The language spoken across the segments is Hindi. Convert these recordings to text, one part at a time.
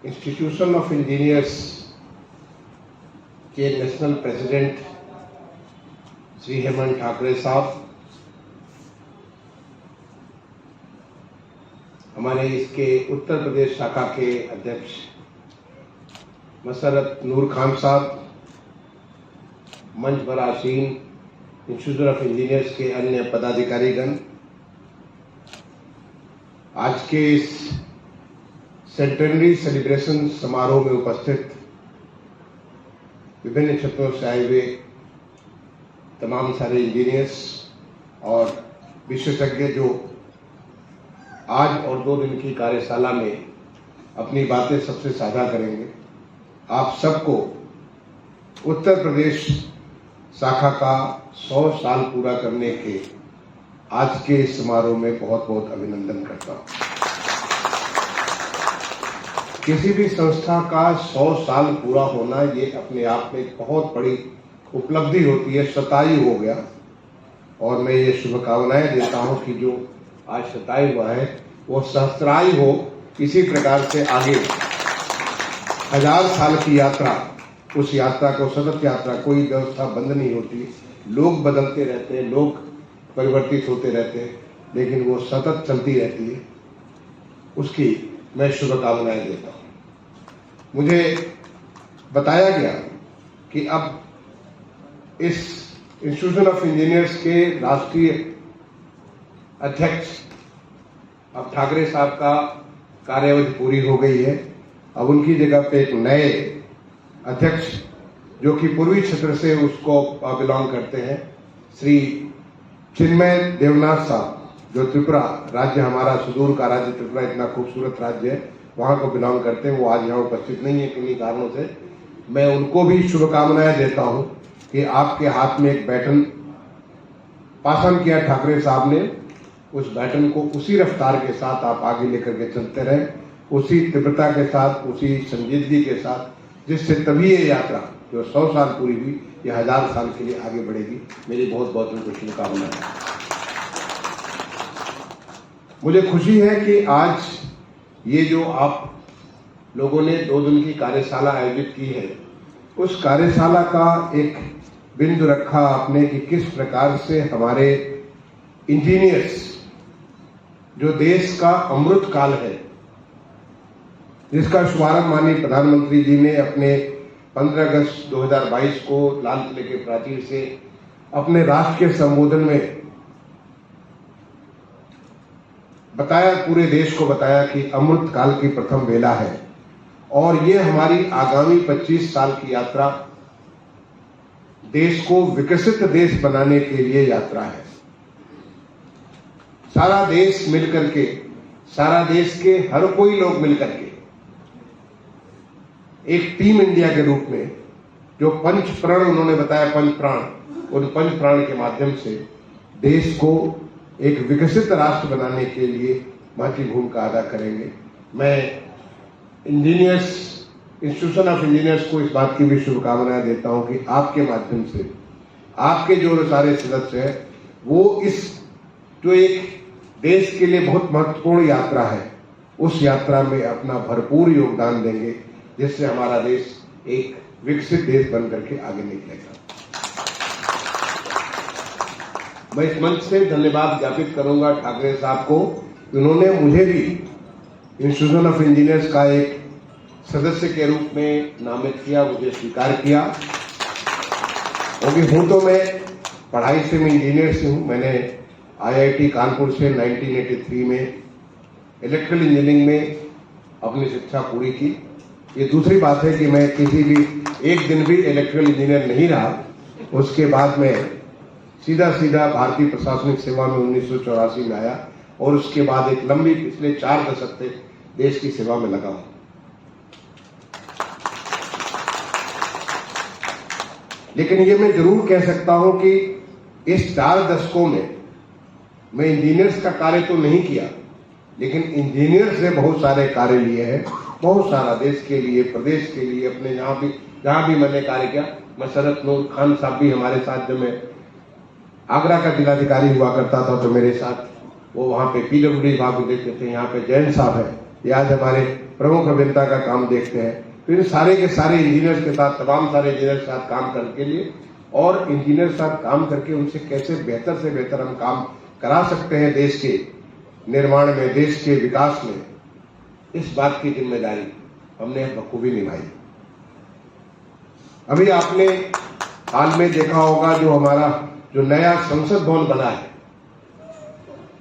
इंस्टीट्यूशन ऑफ इंजीनियर्स के नेशनल प्रेसिडेंट श्री हेमंत ठाकरे साहब, हमारे इसके उत्तर प्रदेश शाखा के अध्यक्ष मसरत नूर खान साहब, मंच पर आसीन इंस्टीट्यूट ऑफ इंजीनियर्स के अन्य पदाधिकारीगण, आज के इस सेंटेनरी सेलिब्रेशन समारोह में उपस्थित विभिन्न क्षेत्रों से आए हुए तमाम सारे इंजीनियर्स और विशेषज्ञ जो आज और 2 दिन की कार्यशाला में अपनी बातें सबसे साझा करेंगे, आप सबको उत्तर प्रदेश शाखा का 100 साल पूरा करने के आज के इस समारोह में बहुत बहुत अभिनंदन करता हूं। किसी भी संस्था का 100 साल पूरा होना ये अपने आप में एक बहुत बड़ी उपलब्धि होती है। 27 हो गया और मैं ये शुभकामनाएं देता हूं कि जो आज 27 हुआ है वो सहस्त्रायु हो। इसी प्रकार से आगे 1000 साल की यात्रा, उस यात्रा को सतत यात्रा, कोई व्यवस्था बंद नहीं होती, लोग बदलते रहते हैं, लोग परिवर्तित होते रहते हैं, लेकिन वो सतत चलती रहती है। उसकी मैं शुभकामनाएं देता हूं। मुझे बताया गया कि अब इस इंस्टीट्यूशन ऑफ इंजीनियर्स के राष्ट्रीय अध्यक्ष अब ठाकरे साहब का कार्यावधि पूरी हो गई है। अब उनकी जगह पे एक नए अध्यक्ष जो कि पूर्वी क्षेत्र से उसको बिलोंग करते हैं, श्री चिन्मय देवनाथ साहब, जो त्रिपुरा राज्य, हमारा सुदूर का राज्य त्रिपुरा इतना खूबसूरत राज्य है, वहां को बिलोंग करते हैं। वो आज यहाँ उपस्थित नहीं है किन्हीं कारणों से। मैं उनको भी शुभकामनाएं देता हूं कि आपके हाथ में एक बैटन पासन किया ठाकरे साहब ने, उस बैटन को उसी रफ्तार के साथ आप आगे लेकर के चलते रहे, उसी तीव्रता के साथ, उसी संजीदगी के साथ, जिससे तभी ये यात्रा जो 100 साल पूरी हुई, ये 1000 साल के लिए आगे बढ़ेगी। मेरी बहुत बहुत उनको शुभकामनाएं। मुझे खुशी है कि आज ये जो आप लोगों ने 2 दिन की कार्यशाला आयोजित की है, उस कार्यशाला का एक बिंदु रखा आपने कि किस प्रकार से हमारे इंजीनियर्स, जो देश का अमृत काल है, जिसका शुभारंभ माननीय प्रधानमंत्री जी ने अपने 15 अगस्त 2022 को लाल किले के प्राचीर से अपने राष्ट्र के संबोधन में बताया, पूरे देश को बताया कि अमृत काल की प्रथम बेला है और ये हमारी आगामी 25 साल की यात्रा देश को विकसित देश बनाने के लिए यात्रा है। सारा देश मिलकर के, सारा देश के हर कोई लोग मिलकर के एक टीम इंडिया के रूप में, जो 5 प्रण उन्होंने बताया, 5 प्राण, उन 5 प्राण के माध्यम से देश को एक विकसित राष्ट्र बनाने के लिए महत्वपूर्ण भूमिका अदा करेंगे। मैं इंजीनियर्स, इंस्टीट्यूशन ऑफ इंजीनियर्स को इस बात की भी शुभकामनाएं देता हूं कि आपके माध्यम से आपके जो सारे सदस्य हैं, वो इस जो एक देश के लिए बहुत महत्वपूर्ण यात्रा है, उस यात्रा में अपना भरपूर योगदान देंगे, जिससे हमारा देश एक विकसित देश बनकर के आगे निकलेगा। मैं इस मंच से धन्यवाद ज्ञापित करूंगा ठाकरे साहब को, उन्होंने मुझे भी इंस्टीट्यूशन ऑफ इंजीनियर्स का एक सदस्य के रूप में नामित किया, मुझे स्वीकार किया। क्योंकि हूं तो मैं पढ़ाई से मैं इंजीनियर से हूं। मैंने IIT कानपुर से 1983 में इलेक्ट्रिकल इंजीनियरिंग में अपनी शिक्षा पूरी की। ये दूसरी बात है कि मैं किसी भी एक दिन भी इलेक्ट्रिकल इंजीनियर नहीं रहा। उसके बाद में सीधा भारतीय प्रशासनिक सेवा में 1984 में आया और उसके बाद एक लंबी पिछले 4 दशक से देश की सेवा में लगा हूं। लेकिन ये मैं जरूर कह सकता हूं कि इस 4 दशकों में मैं इंजीनियर्स का कार्य तो नहीं किया, लेकिन इंजीनियर से बहुत सारे कार्य लिए हैं, बहुत सारा देश के लिए, प्रदेश के लिए, अपने जहां भी मैंने कार्य किया। मसरत नूर खान साहब भी हमारे साथ, जब मैं आगरा का जिलाधिकारी हुआ करता था तो मेरे साथ वो वहां पे PWD विभाग में देखते थे। यहाँ पे जैन साहब है, ये आज हमारे प्रमुख अभियंता का काम देखते हैं। तो इन सारे के सारे इंजीनियर्स के साथ, तमाम सारे इंजीनियर के साथ काम करने के लिए और इंजीनियर के साथ काम करके उनसे कैसे बेहतर से बेहतर हम काम करा सकते हैं देश के निर्माण में, देश के विकास में, इस बात की जिम्मेदारी हमने बखूबी निभाई। अभी आपने हाल में देखा होगा जो हमारा जो नया संसद भवन बना है,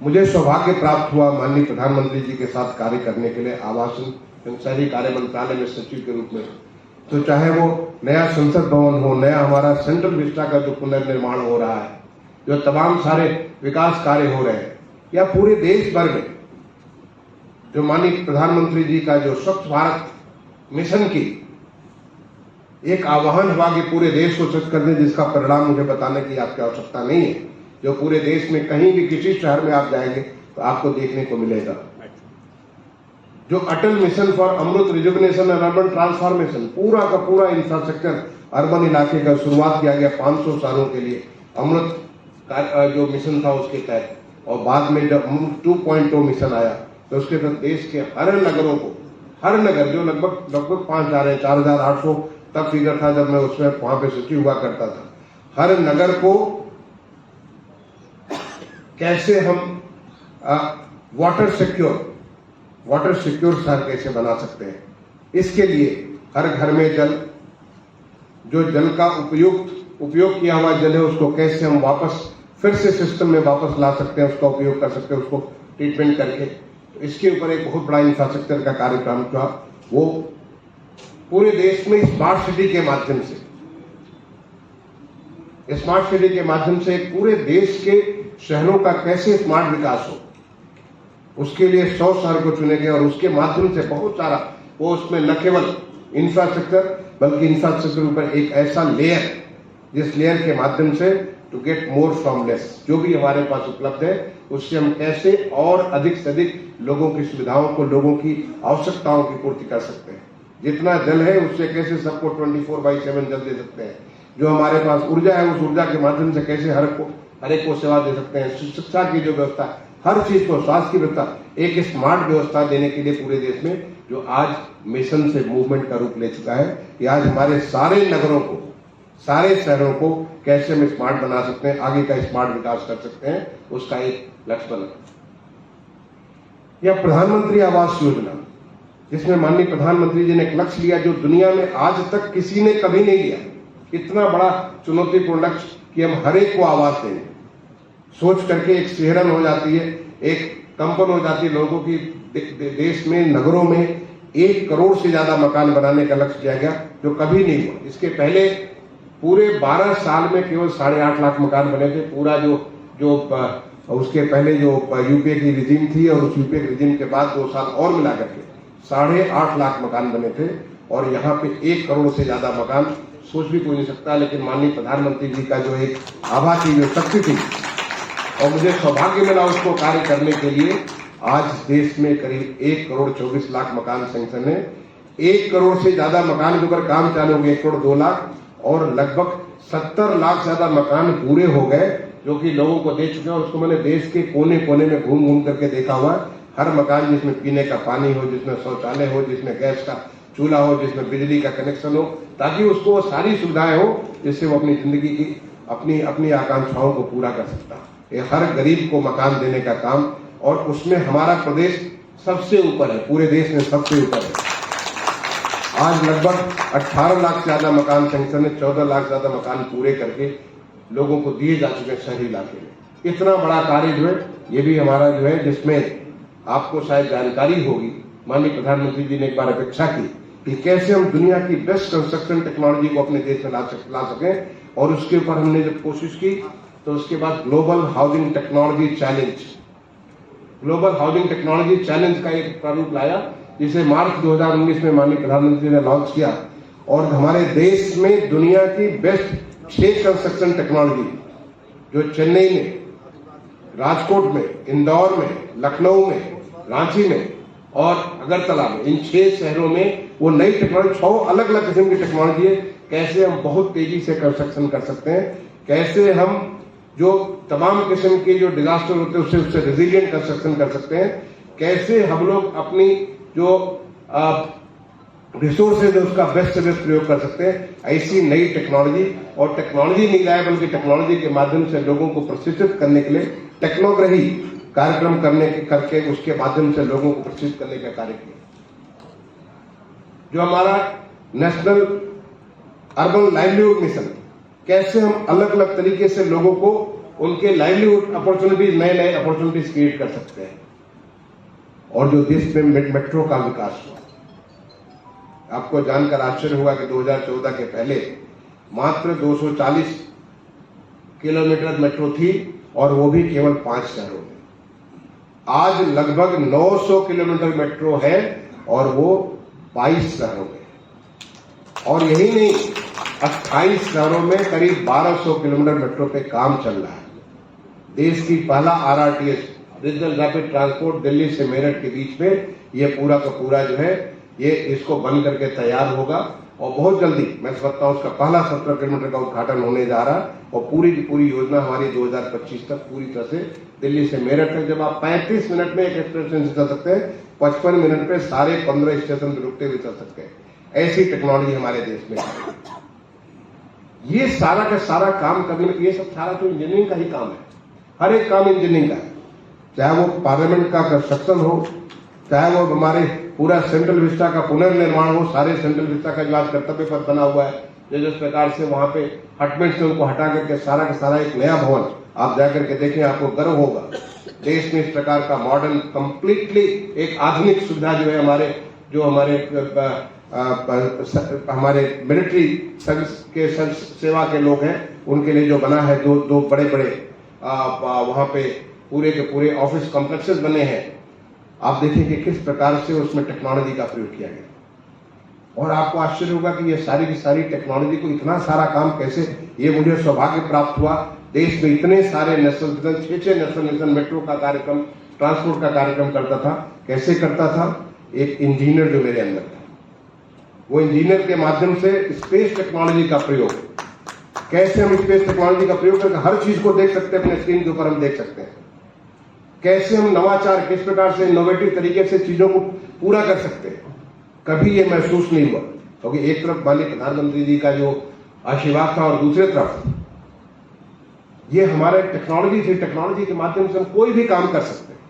मुझे सौभाग्य प्राप्त हुआ माननीय प्रधानमंत्री जी के साथ कार्य करने के लिए आवासन एवं शहरी कार्य मंत्रालय में सचिव के रूप में। तो चाहे वो नया संसद भवन हो, नया हमारा सेंट्रल विस्टा का जो पुनर्निर्माण हो रहा है, जो तमाम सारे विकास कार्य हो रहे हैं, या पूरे देश भर में जो माननीय प्रधानमंत्री जी का जो स्वच्छ भारत मिशन की एक आह्वान हुआ कि पूरे देश को स्वच्छ कर दें, जिसका परिणाम मुझे बताने की आपकी आवश्यकता नहीं है, जो पूरे देश में कहीं भी किसी शहर में आप जाएंगे तो आपको देखने को मिलेगा। जो Atal mission for Amrut rejuvenation and urban transformation, पूरा का पूरा इंफ्रास्ट्रक्चर अर्बन इलाके का शुरुआत किया गया 500 सालों के लिए अमृत जो मिशन था उसके तहत, और बाद में जब 2.0 मिशन आया तो उसके तहत देश के हर नगरों को, हर नगर जो लगभग 5,000 है, 4,800 तब फिगर था जब मैं उसमें वहां पे सचिव हुआ करता था, हर नगर को कैसे हम वाटर सिक्योर शहर कैसे बना सकते हैं, इसके लिए हर घर में जल, जो जल का उपयोग किया हुआ जल है उसको कैसे हम वापस फिर से सिस्टम में वापस ला सकते हैं, उसका उपयोग कर सकते हैं, उसको ट्रीटमेंट करके। तो इसके ऊपर एक बहुत बड़ा इंफ्रास्ट्रक्चर का कार्यक्रम था, वो पूरे देश में स्मार्ट सिटी के माध्यम से पूरे देश के शहरों का कैसे स्मार्ट विकास हो, उसके लिए 100 शहर को चुने गए और उसके माध्यम से बहुत सारा वो उसमें न केवल इंफ्रास्ट्रक्चर बल्कि इंफ्रास्ट्रक्चर ऊपर एक ऐसा लेयर, जिस लेयर के माध्यम से to get more from less, जो भी हमारे पास उपलब्ध है उससे हम कैसे और अधिक से अधिक लोगों की सुविधाओं को, लोगों की आवश्यकताओं की पूर्ति कर सकते हैं। जितना जल है उससे कैसे सबको 24/7 जल दे सकते हैं। जो हमारे पास ऊर्जा है उस ऊर्जा के माध्यम से कैसे हर एक को सेवा दे सकते हैं। शिक्षा की जो व्यवस्था, हर चीज को, स्वास्थ्य की व्यवस्था, एक स्मार्ट व्यवस्था देने के लिए पूरे देश में जो आज मिशन से मूवमेंट का रूप ले चुका है कि आज हमारे सारे नगरों को, सारे शहरों को कैसे हम स्मार्ट बना सकते हैं, आगे का स्मार्ट विकास कर सकते हैं, उसका एक लक्ष्य बना। यह प्रधानमंत्री आवास योजना, जिसमें माननीय प्रधानमंत्री जी ने एक लक्ष्य लिया जो दुनिया में आज तक किसी ने कभी नहीं लिया, इतना बड़ा चुनौतीपूर्ण लक्ष्य कि हम हर एक को आवास देंगे। सोच करके एक सिहरन हो जाती है, एक कंपन हो जाती है लोगों की। देश में, नगरों में 1 करोड़ से ज्यादा मकान बनाने का लक्ष्य किया गया, जो कभी नहीं हुआ। इसके पहले पूरे 12 साल में केवल 8.5 लाख मकान बने थे। पूरा जो उसके पहले जो यूपीए की रिजीम थी और उस यूपीए रिजीम के बाद 2 साल और मिला करके 8.5 लाख मकान बने थे, और यहाँ पे 1 करोड़ से ज्यादा मकान सोच भी कोई नहीं सकता। लेकिन माननीय प्रधानमंत्री जी का जो एक आभा की जो शक्ति थी, और मुझे सौभाग्य मिला उसको कार्य करने के लिए, आज देश में करीब 1 करोड़ 24 लाख मकान सैंक्शन है। 1 करोड़ से ज्यादा मकान के ऊपर काम चालू हो गए, 1 करोड़ 2 लाख, और लगभग 70 लाख से ज्यादा मकान पूरे हो गए, जो कि लोगों को दे चुके हैं। और उसको मैंने देश के कोने कोने में घूम घूम करके देखा हुआ। हर मकान जिसमें पीने का पानी हो, जिसमें शौचालय हो, जिसमें गैस का चूल्हा हो, जिसमें बिजली का कनेक्शन हो, ताकि उसको सारी सुविधाएं हो जिससे वो अपनी जिंदगी की अपनी आकांक्षाओं को पूरा कर सकता है। ये हर गरीब को मकान देने का काम, और उसमें हमारा प्रदेश सबसे ऊपर है, पूरे देश में सबसे ऊपर है। आज लगभग 18 लाख से ज्यादा मकान सैंक्शन है, 14 लाख से ज्यादा मकान पूरे करके लोगों को दिए जा चुके हैं शहरी इलाके में। इतना बड़ा कार्य जो है, ये भी हमारा जो है, जिसमें आपको शायद जानकारी होगी, माननीय प्रधानमंत्री जी ने एक बार अपेक्षा की कि कैसे हम दुनिया की बेस्ट कंस्ट्रक्शन टेक्नोलॉजी को अपने देश में ला सकें, और उसके ऊपर हमने जब कोशिश की तो उसके बाद ग्लोबल हाउसिंग टेक्नोलॉजी चैलेंज का एक प्रारूप लाया, जिसे मार्च 2019 में माननीय प्रधानमंत्री ने लॉन्च किया। और हमारे देश में दुनिया की बेस्ट 6 कंस्ट्रक्शन टेक्नोलॉजी जो चेन्नई में, राजकोट में, इंदौर में, लखनऊ में, रांची में और अगरतला में, इन 6 शहरों में वो नई टेक्नोलॉजी, 6 अलग अलग किस्म की टेक्नोलॉजी है। कैसे हम बहुत तेजी से कंस्ट्रक्शन कर सकते हैं, कैसे हम जो तमाम किस्म के जो डिजास्टर होते हैं उससे रेजिलिएंट कंस्ट्रक्शन कर सकते हैं, कैसे हम लोग अपनी जो रिसोर्सेज है उसका बेस्ट से बेस्ट प्रयोग कर सकते हैं। ऐसी नई टेक्नोलॉजी, और टेक्नोलॉजी नहीं लाए बल्कि टेक्नोलॉजी के माध्यम से लोगों को प्रशिक्षित करने के लिए टेक्नोग्राही कार्यक्रम करके उसके माध्यम से लोगों को प्रशिक्षित करने का कार्य किया। जो हमारा नेशनल अर्बन लाइवलीहुड मिशन, कैसे हम अलग अलग तरीके से लोगों को उनके लाइवलीहुड अपॉर्चुनिटीज, नए नए अपॉर्चुनिटीज क्रिएट कर सकते हैं। और जो देश में मेट्रो का विकास हुआ, आपको जानकर आश्चर्य होगा कि 2014 के पहले मात्र 240 किलोमीटर मेट्रो थी, और वो भी केवल 5 शहरों में। आज लगभग 900 किलोमीटर मेट्रो है, और वो 22 शहरों में। और यही नहीं, 28 शहरों में करीब 1200 किलोमीटर मेट्रो पे काम चल रहा है। देश की पहला RRTS, regional rapid transport, Delhi से मेरठ के बीच में ये पूरा का पूरा जो है ये इसको बन करके तैयार होगा, और बहुत जल्दी मैं समझता हूं उसका पहला 17 किलोमीटर का उद्घाटन होने जा रहा है। और पूरी की पूरी योजना हमारी 2025 तक पूरी तरह से दिल्ली से मेरठ तक, जब आप 35 मिनट में एक एक्सप्रेस ट्रेन से चल सकते हैं, 55 मिनट में सारे 15 स्टेशन रुकते हुए चल सकते हैं। ऐसी टेक्नोलॉजी हमारे देश में है। ये सारा का सारा काम करने में, ये सब सारा तो इंजीनियरिंग का ही काम है। हर एक काम इंजीनियरिंग का है, चाहे वो पार्लियामेंट का कंस्ट्रक्शन हो, चाहे वो हमारे पूरा सेंट्रल विस्टा का पुनर्निर्माण हो। सारे सेंट्रल विस्टा का जो आज कर्तव्य पथ बना हुआ है, जिस प्रकार से वहां पे हटमेट से उनको हटा करके सारा का सारा एक नया भवन आप जाकर के देखें, आपको गर्व होगा। देश में इस प्रकार का मॉडर्न कंप्लीटली एक आधुनिक सुविधा जो है हमारे मिलिट्री सर्विस के सेवा के लोग हैं उनके लिए जो बना है, दो बड़े बड़े वहां पे पूरे के पूरे ऑफिस कॉम्प्लेक्सेस बने हैं। आप देखें कि किस प्रकार से उसमें टेक्नोलॉजी का प्रयोग किया गया। और आपको आश्चर्य होगा कि ये सारी की सारी टेक्नोलॉजी को इतना सारा काम कैसे, ये मुझे सौभाग्य प्राप्त हुआ। देश में इतने सारे national mission, 6 national mission metro का कार्यक्रम, ट्रांसपोर्ट का कार्यक्रम करता था। कैसे करता था? एक इंजीनियर जो मेरे अंदर था, वो इंजीनियर के माध्यम से स्पेस टेक्नोलॉजी का प्रयोग, कैसे हम स्पेस टेक्नोलॉजी का प्रयोग करके हर चीज को देख सकते हैं, अपने स्क्रीन के ऊपर हम देख सकते हैं। कैसे हम नवाचार, किस प्रकार से इनोवेटिव तरीके से चीजों को पूरा कर सकते हैं। कभी ये महसूस नहीं हुआ, क्योंकि एक तरफ माननीय प्रधानमंत्री जी का जो आशीर्वाद था, और दूसरी तरफ ये हमारे टेक्नोलॉजी थी। टेक्नोलॉजी के माध्यम से हम कोई भी काम कर सकते हैं।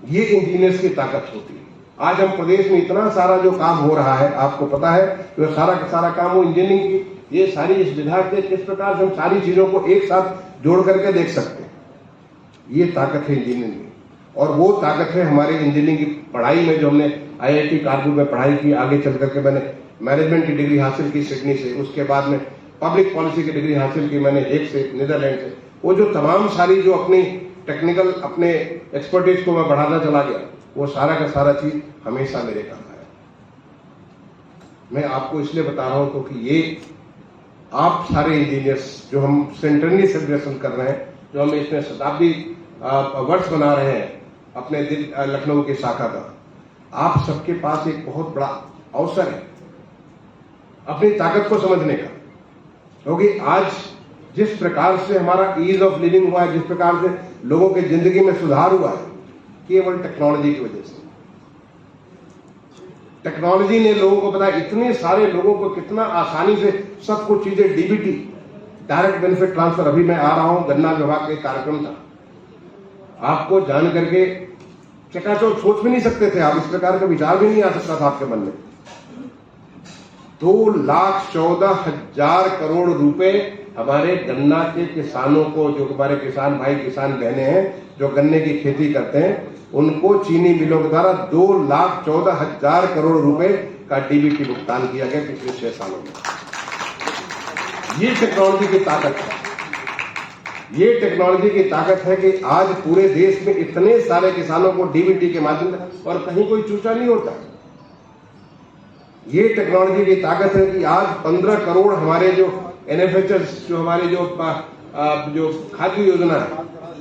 ये इंजीनियर्स की ताकत होती है। आज हम प्रदेश में इतना सारा जो काम हो रहा है, आपको पता है, जो सारा का सारा काम वो इंजीनियरिंग की, ये सारी इस विभाग के किस प्रकार से हम सारी चीजों को एक साथ जोड़ करके देख सकते हैं। ये ताकत है इंजीनियरिंग में। और वो ताकत है हमारे इंजीनियरिंग की पढ़ाई में, जो हमने IIT कानपुर में पढ़ाई की। आगे चल करके मैंने मैनेजमेंट की डिग्री हासिल की सिडनी से, उसके बाद में पब्लिक पॉलिसी की डिग्री हासिल की मैंने एक से नीदरलैंड से। वो जो तमाम सारी जो अपनी टेक्निकल अपने एक्सपर्टीज को मैं बढ़ाता चला गया, वो सारा का सारा चीज हमेशा मेरे काम आया। मैं आपको इसलिए बता रहा हूं क्योंकि ये आप सारे इंजीनियर्स जो हम सेंट्रली सेलिब्रेशन कर रहे हैं, जो हम इसमें शताब्दी वर्ष बना रहे हैं अपने लखनऊ की शाखा का, आप सबके पास एक बहुत बड़ा अवसर है अपनी ताकत को समझने का। क्योंकि आज जिस प्रकार से हमारा ईज ऑफ लिविंग हुआ है, जिस प्रकार से लोगों की जिंदगी में सुधार हुआ है, केवल टेक्नोलॉजी की वजह से। टेक्नोलॉजी ने लोगों को पता, इतने सारे लोगों को कितना आसानी से सब कुछ चीजें, DBT, डायरेक्ट बेनिफिट ट्रांसफर। अभी मैं आ रहा हूं, गन्ना विभाग का कार्यक्रम था, आपको जान करके चकाचौंध सोच भी नहीं सकते थे आप, इस प्रकार का विचार भी नहीं आ सकता था आपके मन में। 2,14,000 करोड़ रुपए हमारे गन्ना के किसानों को, जो हमारे किसान भाई किसान बहनें हैं जो गन्ने की खेती करते हैं, उनको चीनी मिलों के द्वारा 2,14,000 करोड़ रुपए का DBT भुगतान किया गया पिछले 6 सालों में। ये टेक्नोलॉजी की ताकत है। ये टेक्नोलॉजी की ताकत है कि आज पूरे देश में इतने सारे किसानों को DBT के माध्यम से, और कहीं कोई चूचा नहीं होता। ये टेक्नोलॉजी की ताकत है कि आज 15 करोड़ हमारे जो NFHS, जो हमारे जो खाद्य योजना है,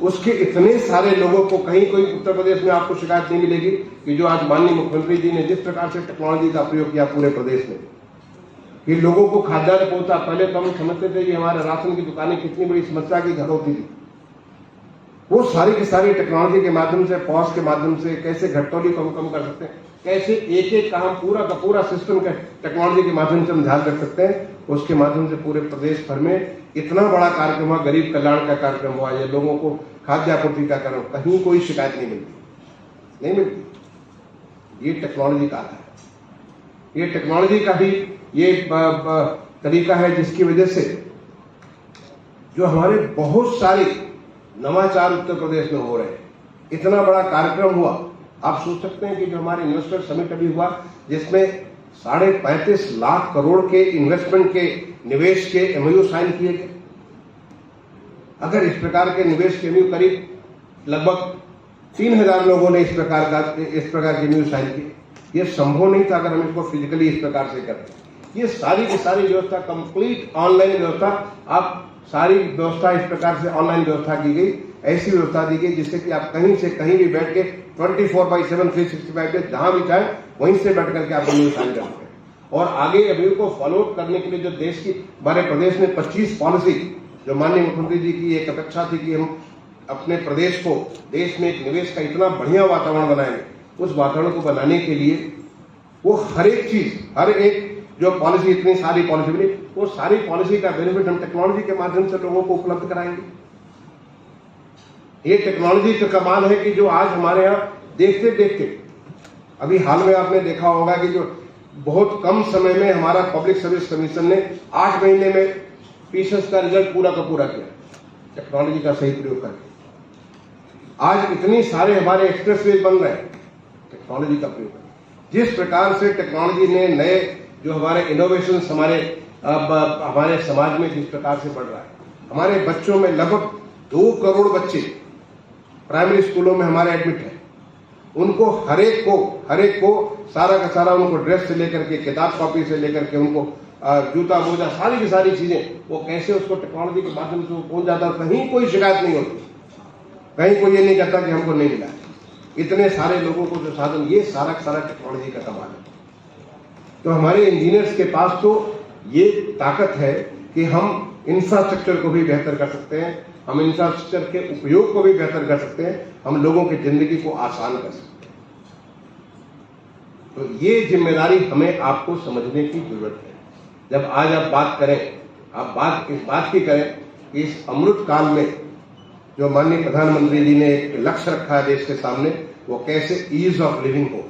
उसके इतने सारे लोगों को, कहीं कोई उत्तर प्रदेश में आपको शिकायत नहीं मिलेगी कि जो आज माननीय मुख्यमंत्री जी ने जिस प्रकार से टेक्नोलॉजी का प्रयोग किया पूरे प्रदेश में, कि लोगों को खाद्यान्न पहुंचा। पहले तो हम समझते थे कि हमारे राशन की दुकानें कितनी बड़ी समस्या की घर होती थी, वो सारी की सारी टेक्नोलॉजी के माध्यम से, पॉज के माध्यम से कैसे घटतौली को हम कम कर सकते हैं, कैसे एक एक काम पूरा का पूरा सिस्टम का टेक्नोलॉजी के माध्यम से हम ध्यान रख सकते हैं, उसके माध्यम से पूरे प्रदेश भर में इतना बड़ा कार्यक्रम हुआ, गरीब कल्याण का कार्यक्रम हुआ, ये लोगों को खाद्य आपूर्ति का कार्यक्रम, कहीं कोई शिकायत नहीं मिलती। ये टेक्नोलॉजी का आता है, ये टेक्नोलॉजी का ही ये तरीका है जिसकी वजह से जो हमारे बहुत सारे नवाचार उत्तर प्रदेश में हो रहे हैं। इतना बड़ा कार्यक्रम हुआ, आप सोच सकते हैं कि जो हमारे इन्वेस्टर समिट अभी हुआ जिसमें 35.5 लाख करोड़ के इन्वेस्टमेंट के निवेश के एमओयू साइन किए गए। अगर इस प्रकार के निवेश के एमओयू करीब लगभग 3000 लोगों ने इस प्रकार के एमओयू साइन किए, ये संभव नहीं था अगर हम इसको फिजिकली इस प्रकार से करते। ये सारी की सारी व्यवस्था कंप्लीट ऑनलाइन व्यवस्था, आप सारी व्यवस्था इस प्रकार से ऑनलाइन व्यवस्था की गई, ऐसी व्यवस्था दी गई जिससे कि आप कहीं से कहीं भी बैठ के 24/7 365 डेज जहां भी चाहे वहीं से बैठ करके आप एमओयू साइन कर सकते हैं। और आगे एमओयू को फॉलो करने के लिए जो देश की हमारे प्रदेश में 25 पॉलिसी, जो माननीय मुख्यमंत्री जी की एक अपेक्षा थी कि हम अपने प्रदेश को, देश में एक निवेश का इतना बढ़िया वातावरण बनाएंगे, उस वातावरण को बनाने के लिए वो हर एक चीज, हर एक जो पॉलिसी, इतनी सारी पॉलिसी मिली, वो सारी पॉलिसी का बेनिफिट हम टेक्नोलॉजी के माध्यम से लोगों को उपलब्ध कराएंगे। ये टेक्नोलॉजी का कमाल है कि जो आज हमारे यहाँ देखते देखते, अभी हाल में आपने देखा होगा कि जो बहुत कम समय में हमारा पब्लिक सर्विस कमीशन ने 8 महीने में पीसीएस का रिजल्ट पूरा का पूरा किया, टेक्नोलॉजी का सही प्रयोग करके। आज इतनी सारे हमारे एक्सप्रेसवे बन रहे हैं टेक्नोलॉजी का प्रयोग करके। जिस प्रकार से टेक्नोलॉजी ने नए जो हमारे इनोवेशन हमारे समाज में जिस प्रकार से बढ़ रहा है, हमारे बच्चों में लगभग 2 करोड़ बच्चे प्राइमरी स्कूलों में हमारे एडमिट हैं। उनको हर एक को सारा का सारा, उनको ड्रेस से लेकर के, किताब कॉपी से लेकर के, उनको जूता मोजा, सारी की सारी चीजें, वो कैसे उसको टेक्नोलॉजी के माध्यम से पहुंच जाता है, कहीं कोई शिकायत नहीं होती, कहीं कोई ये नहीं कहता कि हमको नहीं मिला। इतने सारे लोगों को जो साधन, ये सारा का सारा टेक्नोलॉजी का कमाल है। तो हमारे इंजीनियर्स के पास तो ये ताकत है कि हम इंफ्रास्ट्रक्चर को भी बेहतर कर सकते हैं, हम इंफ्रास्ट्रक्चर के उपयोग को भी बेहतर कर सकते हैं, हम लोगों की जिंदगी को आसान कर सकते हैं। तो ये जिम्मेदारी हमें आपको समझने की जरूरत है। जब आज आप बात करें, आप इस बात की करें कि इस अमृत काल में जो माननीय प्रधानमंत्री जी ने एक लक्ष्य रखा है देश के सामने, वो कैसे ईज ऑफ लिविंग हो,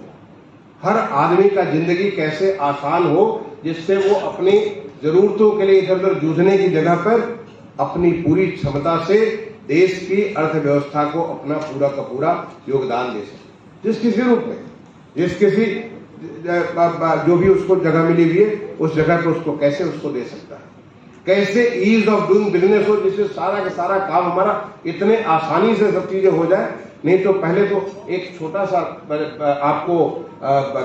हर आदमी का जिंदगी कैसे आसान हो, जिससे वो अपनी जरूरतों के लिए इधर उधर जूझने की जगह पर अपनी पूरी क्षमता से देश की अर्थव्यवस्था को अपना पूरा का पूरा योगदान दे सके। जिस किसी रूप में, जिस किसी जो भी उसको जगह मिली हुई है, उस जगह पर उसको कैसे उसको दे सकता है, कैसे ईज ऑफ डूइंग बिजनेस हो, जिससे सारा का सारा काम हमारा इतने आसानी से सब चीजें हो जाए। नहीं तो पहले तो एक छोटा सा आपको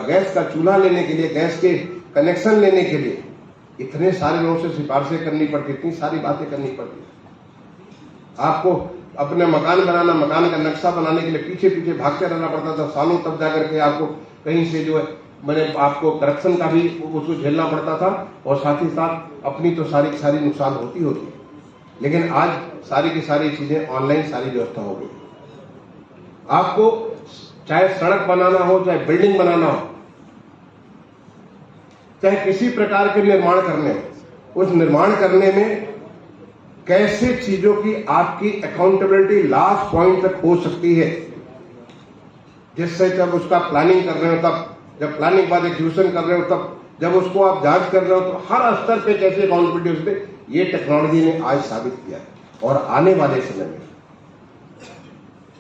गैस का चूल्हा लेने के लिए, गैस के कनेक्शन लेने के लिए इतने सारे लोगों से सिफारिशें करनी पड़ती, इतनी सारी बातें करनी पड़ती। आपको अपने मकान बनाना, मकान का नक्शा बनाने के लिए पीछे पीछे भागते रहना पड़ता था सालों, तब जाकर के आपको कहीं से जो है मैंने आपको करप्शन का भी उसको झेलना पड़ता था, और साथ ही साथ अपनी तो सारी की सारी नुकसान होती। लेकिन आज सारी की सारी चीजें ऑनलाइन, सारी व्यवस्था हो गई। आपको चाहे सड़क बनाना हो, चाहे बिल्डिंग बनाना हो, चाहे किसी प्रकार के निर्माण करने हो, उस निर्माण करने में कैसे चीजों की आपकी अकाउंटेबिलिटी लास्ट पॉइंट तक हो सकती है, जिससे जब उसका प्लानिंग कर रहे हो, तब जब प्लानिंग के बाद एग्जीक्यूशन कर रहे हो, तब जब उसको आप जांच कर रहे हो, तो हर स्तर पे कैसे अकाउंटेबिलिटी हो सकती है, ये टेक्नोलॉजी ने आज साबित किया है। और आने वाले समय में,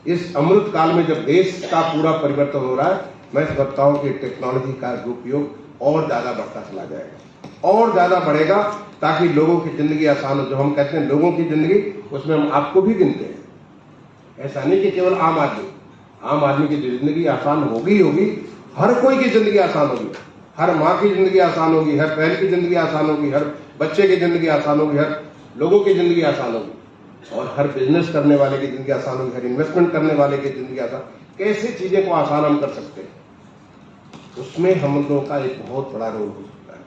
इस अमृत काल में जब देश का पूरा परिवर्तन हो रहा है, मैं समझता हूं कि टेक्नोलॉजी का उपयोग और ज्यादा बढ़ता चला जाएगा, और ज्यादा बढ़ेगा, ताकि लोगों की जिंदगी आसान हो। जो हम कहते हैं लोगों की जिंदगी, उसमें हम आपको भी गिनते हैं। ऐसा नहीं कि केवल आम आदमी की जिंदगी आसान होगी, हर कोई की जिंदगी आसान होगी, हर माँ की जिंदगी आसान होगी, हर बहन की जिंदगी आसान होगी, हर बच्चे की जिंदगी आसान होगी, हर लोगों की जिंदगी आसान होगी, और हर बिजनेस करने वाले की जिंदगी आसान होगी, हर इन्वेस्टमेंट करने वाले की जिंदगी आसान। कैसे चीजें को आसान हम कर सकते हैं, उसमें हम लोगों का एक बहुत बड़ा रोल हो सकता है।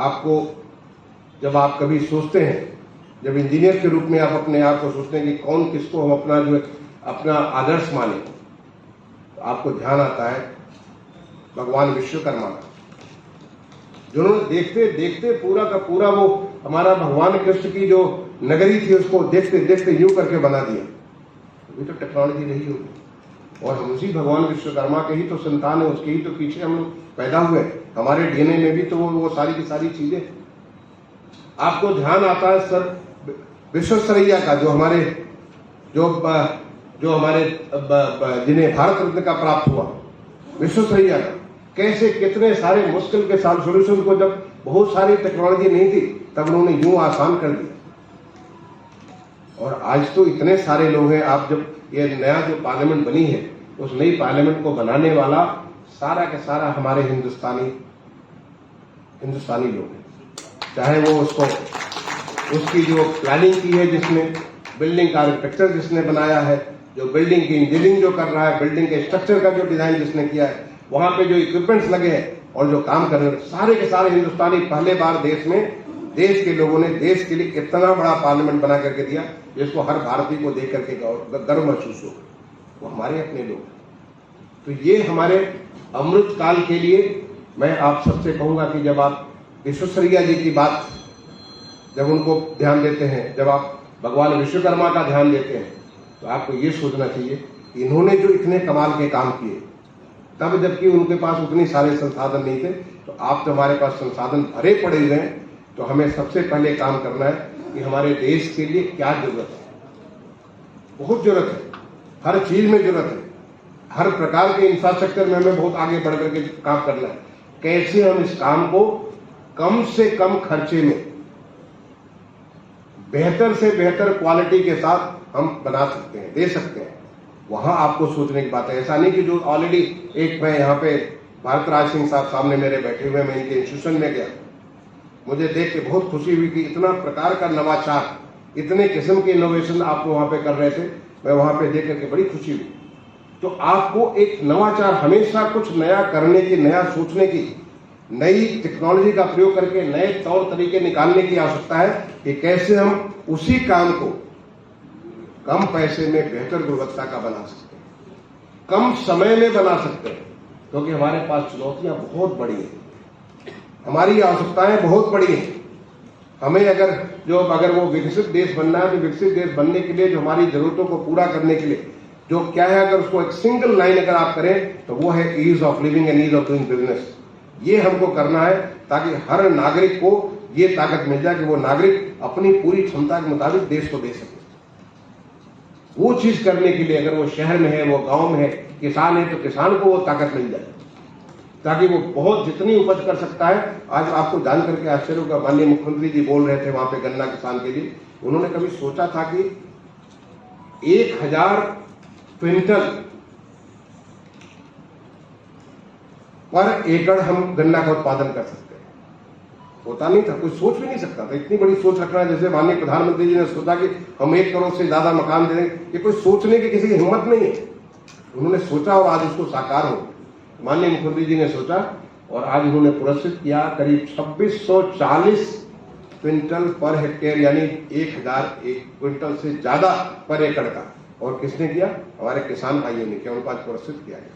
आपको जब आप कभी सोचते हैं जब इंजीनियर के रूप में आप अपने आप को सोचते हैं कि कौन किसको हम अपना आदर्श माने, तो आपको ध्यान आता है भगवान विश्वकर्मा का, जिन्होंने देखते देखते पूरा का पूरा वो हमारा भगवान कृष्ण की जो नगरी थी उसको देखते देखते यूं करके बना दिया। अभी तो टेक्नोलॉजी रही होगी, और हम उसी भगवान विश्वकर्मा के ही तो संतान है, उसके ही तो पीछे हम लोग पैदा हुए। हमारे डीएनए में भी तो वो सारी की सारी चीजें। आपको ध्यान आता है सर विश्वेश्वरैया का, जो हमारे जिन्हें भारत रत्न का प्राप्त हुआ, विश्वेश्वरैया का, कैसे कितने सारे मुश्किल के साथ सोल्यूशन को, जब बहुत सारी टेक्नोलॉजी नहीं थी तब उन्होंने यूं आसान कर दिया। और आज तो इतने सारे लोग हैं। आप जब ये नया जो पार्लियामेंट बनी है, उस नई पार्लियामेंट को बनाने वाला सारा का सारा हमारे हिंदुस्तानी लोग हैं। चाहे वो उसकी जो प्लानिंग की है, जिसने बिल्डिंग का आर्किटेक्चर जिसने बनाया है, जो बिल्डिंग की इंजीनियरिंग जो कर रहा है, बिल्डिंग के स्ट्रक्चर का जो डिजाइन जिसने किया है, वहां पे जो इक्विपमेंट्स लगे हैं और जो काम कर रहे हैं, सारे के सारे हिंदुस्तानी। पहले बार देश के लोगों ने देश के लिए इतना बड़ा पार्लियामेंट बना करके दिया, जिसको हर भारतीय को देख करके गर्व महसूस हो। वो हमारे अपने लोग। तो ये हमारे अमृत काल के लिए मैं आप सबसे कहूंगा कि जब आप विश्वेश्वरैया जी की बात, जब उनको ध्यान देते हैं, जब आप भगवान विश्वकर्मा का ध्यान देते हैं, तो आपको ये सोचना चाहिए कि इन्होंने जो इतने कमाल के काम किए, तब जबकि उनके पास उतने सारे संसाधन नहीं थे, तो आप तो हमारे पास संसाधन भरे पड़े हुए हैं। तो हमें सबसे पहले काम करना है कि हमारे देश के लिए क्या जरूरत है। बहुत जरूरत है, हर चीज में जरूरत है, हर प्रकार के इंफ्रास्ट्रक्चर में हमें बहुत आगे बढ़ करके काम करना है। कैसे हम इस काम को कम से कम खर्चे में बेहतर से बेहतर क्वालिटी के साथ हम बना सकते हैं, दे सकते हैं, वहां आपको सोचने की बात है। ऐसा नहीं कि जो ऑलरेडी एक, मैं यहाँ पे भारत राज सिंह साहब सामने मेरे बैठे हुए, मैं इनके इंस्टीट्यूशन में गया, मुझे देख के बहुत खुशी हुई कि इतना प्रकार का नवाचार, इतने किस्म के इनोवेशन आप वहां पे कर रहे थे। मैं वहां पे देख करके बड़ी खुशी हुई। तो आपको एक नवाचार, हमेशा कुछ नया करने की, नया सोचने की, नई टेक्नोलॉजी का प्रयोग करके नए तौर तरीके निकालने की आवश्यकता है कि कैसे हम उसी काम को कम पैसे में बेहतर गुणवत्ता का बना सकते हैं, कम समय में बना सकते हैं। क्योंकि हमारे पास चुनौतियां बहुत बड़ी हैं, हमारी आवश्यकताएं बहुत बड़ी हैं। हमें अगर वो विकसित देश बनना है, तो विकसित देश बनने के लिए जो हमारी जरूरतों को पूरा करने के लिए जो क्या है, अगर उसको एक सिंगल लाइन अगर आप करें, तो वो है ease of living and ease of doing business. ये हमको करना है ताकि हर नागरिक को ये ताकत मिल जाए कि वो नागरिक अपनी पूरी क्षमता के मुताबिक देश को दे सके। वो चीज करने के लिए, अगर वो शहर में है, वो गांव में है, किसान है, तो किसान को वो ताकत मिल जाए ताकि वो बहुत जितनी उपज कर सकता है। आज आपको जान करके आश्चर्य होगा, माननीय मुख्यमंत्री जी बोल रहे थे वहां पे गन्ना किसान के लिए, उन्होंने कभी सोचा था कि 1000 क्विंटल पर एकड़ हम गन्ना का उत्पादन कर सकते हैं। होता नहीं था, कोई सोच भी नहीं सकता था। इतनी बड़ी सोच रखना, जैसे माननीय प्रधानमंत्री जी ने सोचा कि हम 1 करोड़ से ज्यादा मकान दे देंगे, ये कोई सोचने की किसी की हिम्मत नहीं है। उन्होंने सोचा और आज उसको साकार हो। माननीय मुख्यमंत्री जी ने सोचा और आज उन्होंने पुरस्कृत किया करीब 2640 क्विंटल पर हेक्टेयर, यानी 1000 क्विंटल से ज्यादा पर एकड़ का। और किसने किया? हमारे किसान भाइयों ने किया, उनको आज पुरस्कृत किया है।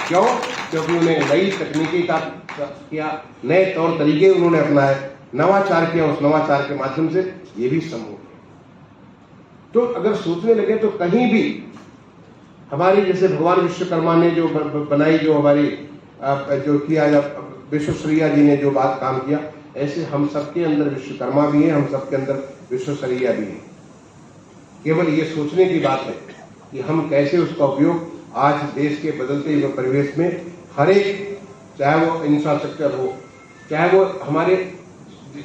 क्यों? क्योंकि उन्हें नई तकनीकी का किया, नए तौर तरीके उन्होंने अपनाए, नवाचार किया। उस नवाचार के माध्यम से ये भी संभव है। तो अगर सोचने लगे तो कहीं भी हमारी, जैसे भगवान विश्वकर्मा ने जो बनाई, जो हमारी जो किया, विश्वेश्वरैया जी ने जो बात काम किया, ऐसे हम सबके अंदर विश्वकर्मा भी है, हम सबके अंदर विश्वेश्वरैया भी है। केवल ये सोचने की बात है कि हम कैसे उसका उपयोग आज देश के बदलते हुए परिवेश में हर एक, चाहे वो इंफ्रास्ट्रक्चर हो, चाहे वो हमारे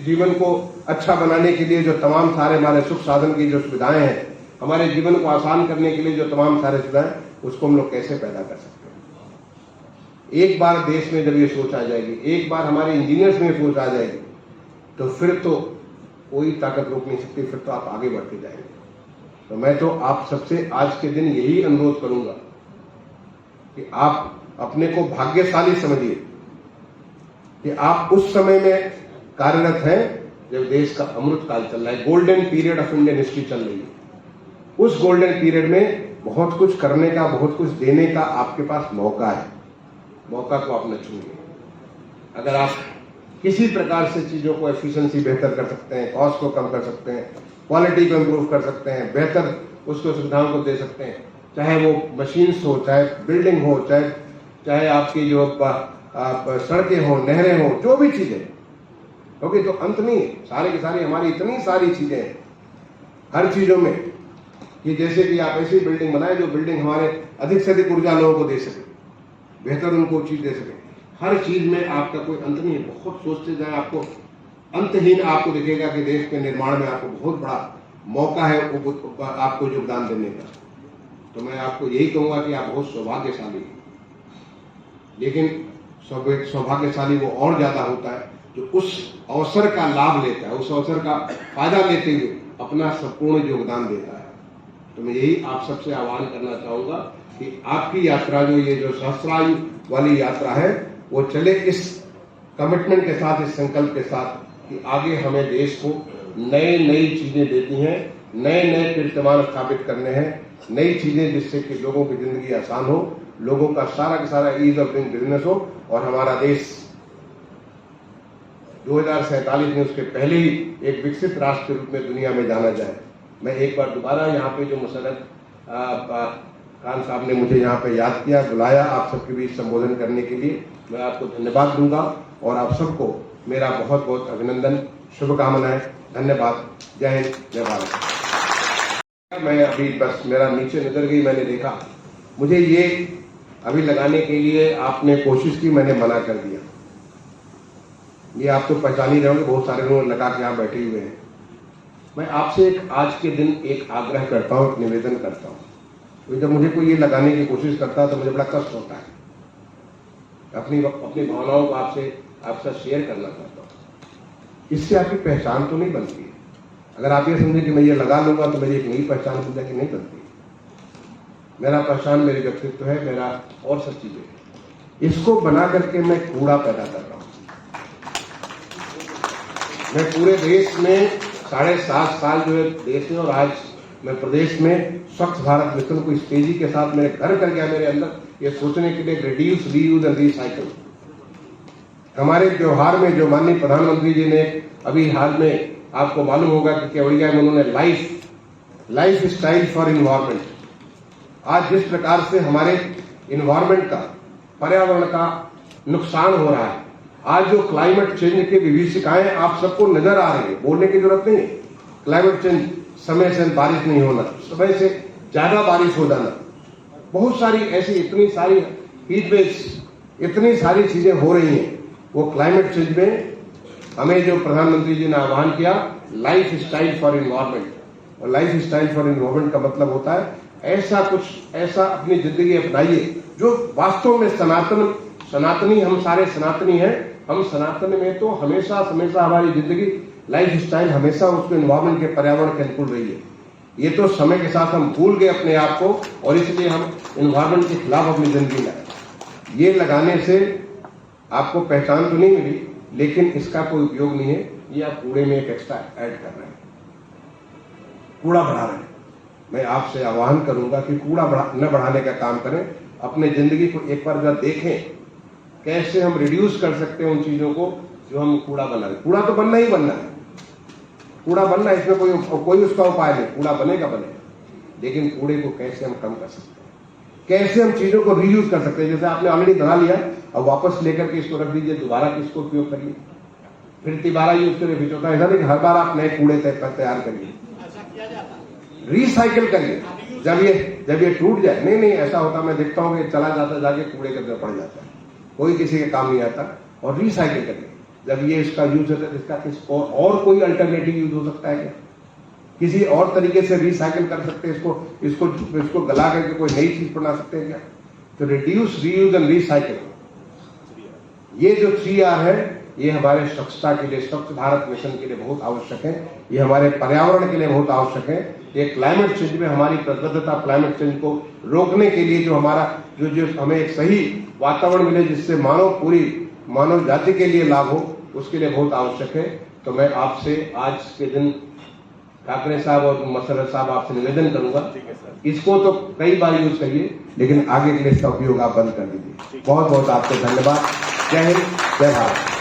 जीवन को अच्छा बनाने के लिए जो तमाम सारे हमारे सुख साधन की जो सुविधाएं हैं, हमारे जीवन को आसान करने के लिए जो तमाम सारे सुविधाएं, उसको हम लोग कैसे पैदा कर सकते हैं। एक बार देश में जब ये सोच आ जाएगी, एक बार हमारे इंजीनियर्स में सोच आ जाएगी, तो फिर तो कोई ताकत रोक नहीं सकती, फिर तो आप आगे बढ़ते जाएंगे। तो मैं तो आप सबसे आज के दिन यही अनुरोध करूंगा कि आप अपने को भाग्यशाली समझिए कि आप उस समय में कार्यरत हैं जब देश का अमृत काल चल रहा है, golden period of Indian history चल रही है, उस गोल्डन पीरियड में बहुत कुछ करने का, बहुत कुछ देने का आपके पास मौका है। मौका को आप न छूइए। अगर आप किसी प्रकार से चीजों को एफिशिएंसी बेहतर कर सकते हैं, कॉस्ट को कम कर सकते हैं, क्वालिटी को इम्प्रूव कर सकते हैं, बेहतर उसको सुविधाओं को दे सकते हैं, चाहे वो मशीन्स हो, चाहे बिल्डिंग हो, चाहे आपकी जो सड़कें हो, नहरें हो, जो भी चीजें, क्योंकि तो अंत नहीं, सारे की सारी हमारी इतनी सारी चीजें हैं हर चीजों में, कि जैसे कि आप ऐसी बिल्डिंग बनाए जो बिल्डिंग हमारे अधिक से अधिक ऊर्जा लोगों को दे सके, बेहतर उनको चीज दे सके। हर चीज में आपका कोई अंत नहीं है। बहुत सोचते जाए, आपको अंतहीन आपको दिखेगा कि देश के निर्माण में आपको बहुत बड़ा मौका है आपको योगदान देने का। तो मैं आपको यही कहूंगा कि आप बहुत सौभाग्यशाली हैं, लेकिन सौभाग्यशाली वो और ज्यादा होता है जो उस अवसर का लाभ लेता है, उस अवसर का फायदा लेते हुए अपना संपूर्ण योगदान देता है। तो मैं यही आप सबसे आह्वान करना चाहूंगा कि आपकी यात्रा जो ये जो सहस्रायु वाली यात्रा है वो चले इस कमिटमेंट के साथ, इस संकल्प के साथ कि आगे हमें देश को नई चीजें देती हैं, नए कीर्तिमान स्थापित करने हैं, नई चीजें जिससे कि लोगों की जिंदगी आसान हो, लोगों का सारा ईज ऑफ डूइंग बिजनेस हो और हमारा देश 2047 में उसके पहले ही एक विकसित राष्ट्र के रूप में दुनिया में जाना जाए। मैं एक बार दोबारा यहाँ पे जो मुशर्रफ खान साहब ने मुझे यहाँ पे याद किया, बुलाया आप सबके बीच संबोधन करने के लिए, मैं आपको धन्यवाद दूंगा और आप सबको मेरा बहुत बहुत अभिनंदन, शुभकामनाएं, धन्यवाद। जय हिंद, जय भारत। मैं अभी बस मेरा नीचे नजर गई, मैंने देखा, मुझे ये अभी लगाने के लिए आपने कोशिश की, मैंने मना कर दिया। ये आप तो पहचान ही रहे होंगे, बहुत सारे लोग लगा के यहाँ बैठे हुए हैं। मैं आपसे आज के दिन एक आग्रह करता हूँ, एक निवेदन करता हूँ। तो जब मुझे कोई ये लगाने की कोशिश करता है तो मुझे बड़ा कष्ट होता है, अपनी भावनाओं को आपसे शेयर करना चाहता हूँ। इससे आपकी पहचान तो नहीं बनती है। अगर आप ये समझे कि मैं ये लगा लूंगा तो मेरी एक नई पहचान बन जाएगी, नहीं बनती। मेरा पहचान मेरे व्यक्तित्व है, मेरा और सब चीजें, इसको बना करके मैं कूड़ा पैदा कर रहा हूं। मैं पूरे देश में 7.5 साल जो है देश में, और आज मैं प्रदेश में स्वच्छ भारत मिशन को इस तेजी के साथ मेरे घर कर गया, मेरे अंदर ये सोचने के लिए रिड्यूस, रीयूज एंड रिसाइकल। हमारे त्योहार में जो माननीय प्रधानमंत्री जी ने अभी हाल में, आपको मालूम होगा कि केवड़िया में उन्होंने लाइफ स्टाइल फॉर इन्वायरमेंट, आज जिस प्रकार से हमारे इन्वायरमेंट का, पर्यावरण का नुकसान हो रहा है, आज जो क्लाइमेट चेंज की विभीषिकाएं आप सबको नजर आ रही है, बोलने की जरूरत नहीं है। क्लाइमेट चेंज, समय से बारिश नहीं होना, समय से ज्यादा बारिश हो जाना, बहुत सारी ऐसी इतनी सारी हीट वेव्स, इतनी सारी चीजें हो रही हैं। वो क्लाइमेट चेंज में हमें जो प्रधानमंत्री जी ने आह्वान किया, लाइफ स्टाइल फॉर इन्वायरमेंट, और लाइफ स्टाइल फॉर इन्वायरमेंट का मतलब होता है ऐसा अपनी जिंदगी अपनाइए जो वास्तव में सनातनी, हम सारे सनातनी हैं। हम सनातन में तो हमेशा हमारी जिंदगी, लाइफ स्टाइल हमेशा उसके इन्वायरमेंट के, पर्यावरण के अनुकूल रही है। ये तो समय के साथ हम भूल गए अपने आप को, और इसलिए हम इन्वायरमेंट के खिलाफ अपनी जिंदगी लाए। ये लगाने से आपको पहचान तो नहीं मिली, लेकिन इसका कोई उपयोग नहीं है। ये आप कूड़े में एक एक्स्ट्रा ऐड कर रहे हैं, कूड़ा बढ़ा रहे हैं। मैं आपसे आह्वान करूंगा कि कूड़ा न बढ़ाने का काम करें, अपने जिंदगी को एक बार जरा देखें, कैसे हम रिड्यूस कर सकते हैं उन चीजों को जो हम कूड़ा बना रहे। कूड़ा तो बनना ही बनना है, कूड़ा बनना है, इसमें कोई उसका उपाय नहीं, कूड़ा बनेगा, लेकिन कूड़े को कैसे हम कम कर सकते हैं, कैसे हम चीजों को रीयूज कर सकते हैं। जैसे आपने ऑलरेडी बना लिया, अब वापस लेकर के इसको रख दीजिए, दोबारा इसको उपयोग करिए, फिर दोबारा यूज करिए, फिर चौथा। ऐसा नहीं कि हर बार आप नए कूड़े तैयार करिए, रिसाइकिल करिए। जब ये टूट जाए, नहीं ऐसा होता, मैं देखता हूँ कि चला जाता, जाके कूड़े के अंदर पड़ जाता है, कोई किसी के काम नहीं आता। और रिसाइकिल करिए, जब ये इसका यूज होता है, इसका किसी और कोई अल्टरनेटिव यूज हो सकता है क्या? किसी और तरीके से रिसाइकिल कर सकते हैं, इसको गला करके कोई नई चीज बना सकते हैं क्या? तो रिड्यूस, रीयूज एंड रिसाइकिल, ये जो 3R है, ये हमारे स्वच्छता के लिए, स्वच्छ भारत मिशन के लिए बहुत आवश्यक है। ये हमारे पर्यावरण के लिए बहुत आवश्यक है। ये क्लाइमेट चेंज में हमारी प्रतिबद्धता, क्लाइमेट चेंज को रोकने के लिए जो हमारा जो हमें एक सही वातावरण मिले, जिससे पूरी मानव जाति के लिए लाभ हो, उसके लिए बहुत आवश्यक है। तो मैं आपसे आज के दिन ठाकरे साहब और मसरत साहब आपसे निवेदन करूंगा, इसको तो कई बार यूज करिए, लेकिन आगे के लिए इसका उपयोग आप बंद कर दीजिए। बहुत बहुत आपको धन्यवाद। जय हिंद, जय भारत।